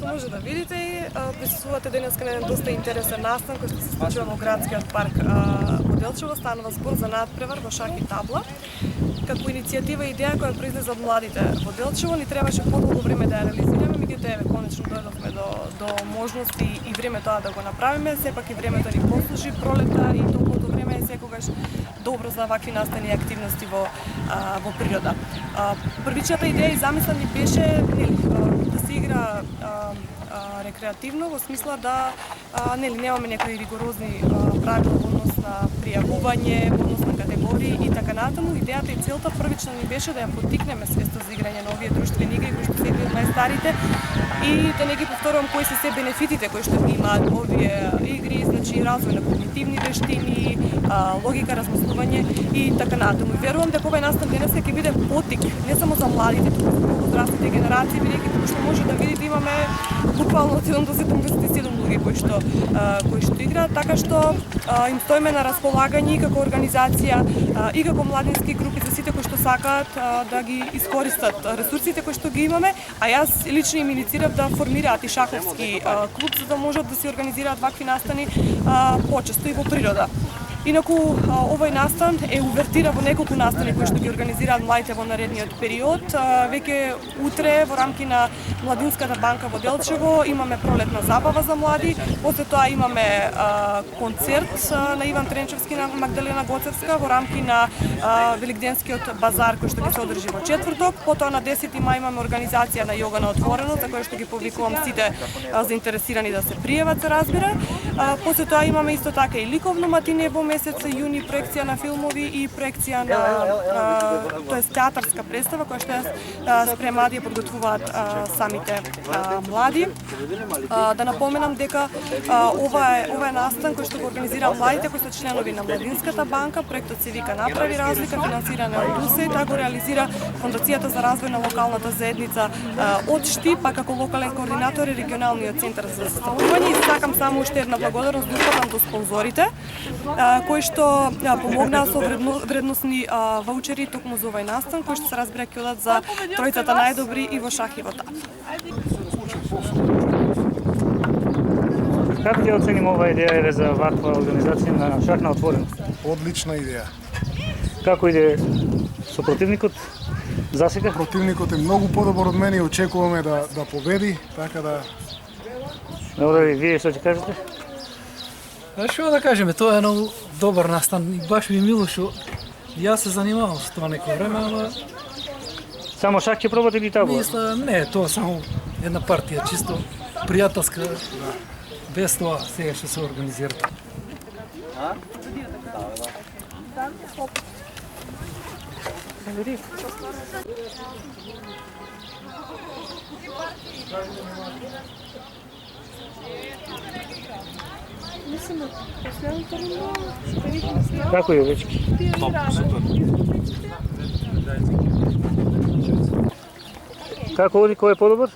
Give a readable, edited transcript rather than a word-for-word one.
што може да видите и присуствувате денеска на еден доста интересен настан кој што се случува во градскиот парк во Делчево. Станува збор за надпревар во шах и табла. Како иницијатива и идеја која произлезе од младите во Делчево, ни требаше подолго време да ја реализираме, меѓутоа еве конечно дојдовме до можности и време тоа да го направиме. Сепак и времето ни послужи, пролета и топлото време е секогаш добро за вакви настани и активности во природа. Првичната идеја и замисла ни беше да се игра рекреативно, во смисла да немаме некои ригорозни правила во однос на пријавување, во однос на категории и така натаму. Идејата и целта првично ни беше да ја поттикнеме свеста за играње на овие друштвени игри кои што се едни од најстарите и да не ги повторувам кои се бенефитите кои што имаат овие игри, значи развој на когнитивни вештини, логика, размислување и така натаму. И верувам дека овој настан денеска ќе биде поттик не само за младите, туку за возрастните генерации, бидејќи како што може да видите имаме буквално од 7 до 77 луѓе кои што играат, така што им стоиме на располагање и како организација и како младински групи за сите кои што сакаат да ги искористат ресурсите кои што ги имаме, а јас лично им инициирав да формираат и шаховски клуб за да можат да се организираат вакви настани почесто и во природа. Инаку, овој настан е увертира во неколку настани кои што ги организираат младите во наредниот период. Веќе утре во рамки на Младинската банка во Делчево имаме пролетна забава за млади, после тоа имаме концерт на Иван Тренчевски на Магдалена Гоцевска во рамки на Великденскиот базар кој што ќе се одржи во четврток. Потоа на 10 мај имаме организација на јога на отворено, за која што ги повикувам сите заинтересирани да се пријават, се разбира. После тоа имаме исто така и ликовно матине во месец јуни, проекција на филмови и проекција на театарска представа која што ја спремаат и ја подготвуваат самите млади. Да напоменам дека ова е настан кој што го организира младите кои се членови на Младинската банка. Проектот се вика Направи разлика, финансиране од УСАИД, таа го реализира Фондацијата за развој на локалната заедница од ШТИП, а како локален координатор и регионалниот центар за застапување. И сакам само уште една благодарност да упатам до спонзорите кои што помогнаа со вредносни ваучери токму за овој настан, кои што се разбира ќе одат за тројцата најдобри и во шах и во табла. Како ќе оценим ова идеја за ваква организација на шах на отворено? Одлична идеја. Како иде со противникот? Засега? Противникот е многу подобар од мене и очекуваме да победи, така да... Добре, вие што ќе кажете? Што да кажеме, тоа е многу добар настан и баш ми мило што јас се занимавам со тоа некој време, ама Само шах ќе пробате или табла? мисла, не, тоа само една партија, чисто пријателска, без тоа сега што се организира. Како е овечки? Како оди, кој е подобар?